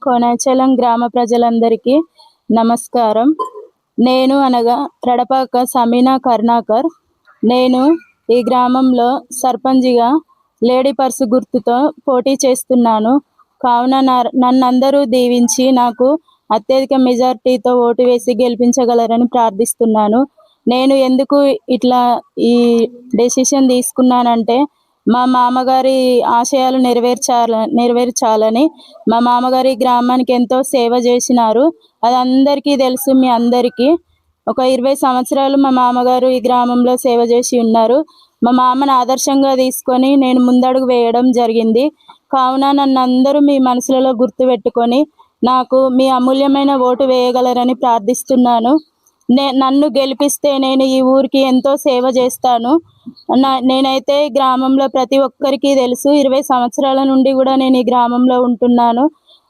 కోనాచలం గ్రామ ప్రజలందరికీ నమస్కారం. నేను అనగా రడపాక సమీనా కరుణాకర్. నేను ఈ గ్రామంలో సర్పంచిగా లేడీ పర్సు గుర్తుతో పోటీ చేస్తున్నాను. కావున నన్నందరూ దీవించి నాకు అత్యధిక మెజార్టీతో ఓటు వేసి గెలిపించగలరని ప్రార్థిస్తున్నాను. నేను ఎందుకు ఇట్లా ఈ డెసిషన్ తీసుకున్నానంటే, మా మామగారి ఆశయాలు నెరవేర్చాలని. మా మామగారి గ్రామానికి ఎంతో సేవ చేసినారు. అది అందరికీ తెలుసు. మీ అందరికీ ఒక 20 సంవత్సరాలు మా మామగారు ఈ గ్రామంలో సేవ చేసి ఉన్నారు. మా మామను ఆదర్శంగా తీసుకొని నేను ముందడుగు వేయడం జరిగింది. కావున నన్ను అందరూ మీ మనసులలో గుర్తుపెట్టుకొని నాకు మీ అమూల్యమైన ఓటు వేయగలరని ప్రార్థిస్తున్నాను. నన్ను గెలిపిస్తే నేను ఈ ఊరికి ఎంతో సేవ చేస్తాను. నేనైతే గ్రామంలో ప్రతి ఒక్కరికి తెలుసు. 20 సంవత్సరాల నుండి కూడా నేను ఈ గ్రామంలో ఉంటున్నాను.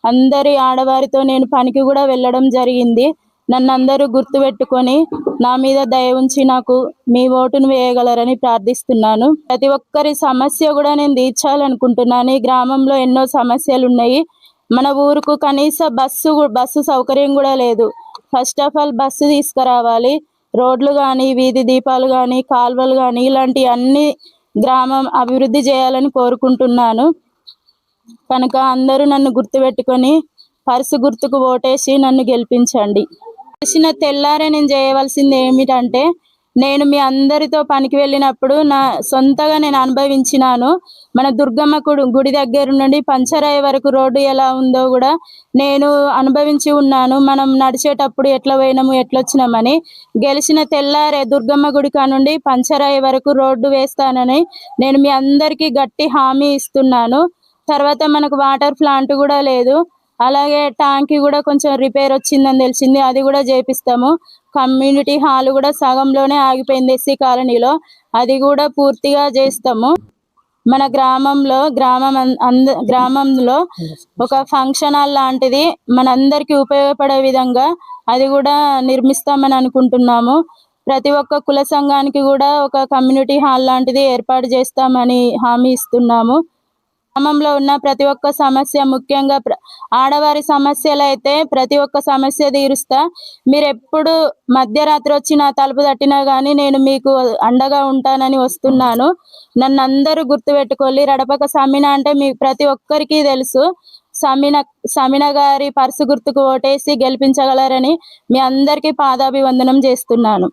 అందరి ఆడవారితో నేను పనికి కూడా వెళ్ళడం జరిగింది. నన్ను అందరూ గుర్తుపెట్టుకొని నా మీద దయ ఉంచి నాకు మీ ఓటును వేయగలరని ప్రార్థిస్తున్నాను. ప్రతి ఒక్కరి సమస్య కూడా నేను తీర్చాలనుకుంటున్నాను. ఈ గ్రామంలో ఎన్నో సమస్యలు ఉన్నాయి. మన ఊరుకు కనీస బస్సు సౌకర్యం కూడా లేదు. ఫస్ట్ ఆఫ్ ఆల్ బస్సు తీసుకురావాలి. రోడ్లు కానీ, వీధి దీపాలు కానీ, కాలువలు కానీ, ఇలాంటి అన్ని గ్రామం అభివృద్ధి చేయాలని కోరుకుంటున్నాను. కనుక అందరూ నన్ను గుర్తుపెట్టుకొని పర్సు గుర్తుకు ఓటేసి నన్ను గెలిపించండి. చేసిన తెల్లారే నేను చేయవలసింది ఏమిటంటే, నేను మీ అందరితో పనికి వెళ్ళినప్పుడు నా సొంతగా నేను అనుభవించినాను. మన దుర్గమ్మ గుడి దగ్గర నుండి పంచరాయ వరకు రోడ్డు ఎలా ఉందో కూడా నేను అనుభవించి ఉన్నాను. మనం నడిచేటప్పుడు ఎట్లా పోయినాము, ఎట్లొచ్చినామని. గెలిచిన తెల్లారే దుర్గమ్మ గుడి కానుండి పంచరాయ వరకు రోడ్డు వేస్తానని నేను మీ అందరికీ గట్టి హామీ ఇస్తున్నాను. తర్వాత మనకు వాటర్ ప్లాంట్ కూడా లేదు. అలాగే ట్యాంక్ కూడా కొంచెం రిపేర్ వచ్చిందని తెలిసింది. అది కూడా చేపిస్తాము. కమ్యూనిటీ హాల్ కూడా సగంలోనే ఆగిపోయింది ఎస్సీ కాలనీలో. అది కూడా పూర్తిగా చేస్తాము. మన గ్రామంలో ఒక ఫంక్షన్ హాల్ లాంటిది మనందరికీ ఉపయోగపడే విధంగా అది కూడా నిర్మిస్తామని అనుకుంటున్నాము. ప్రతి ఒక్క కుల సంఘానికి కూడా ఒక కమ్యూనిటీ హాల్ లాంటిది ఏర్పాటు చేస్తామని హామీ ఇస్తున్నాము. గ్రామంలో ఉన్న ప్రతి ఒక్క సమస్య, ముఖ్యంగా ఆడవారి సమస్యలు అయితే ప్రతి ఒక్క సమస్య తీరుస్తా. మీరు ఎప్పుడు మధ్యరాత్రి వచ్చి నా తలుపు తట్టినా కానీ నేను మీకు అండగా ఉంటానని వస్తున్నాను. నన్ను అందరూ గుర్తుపెట్టుకోవాలి. రడపక సమీన అంటే మీ ప్రతి ఒక్కరికి తెలుసు. సమీన గారి పర్సు గుర్తుకు ఓటేసి గెలిపించగలరని మీ అందరికీ పాదాభివందనం చేస్తున్నాను.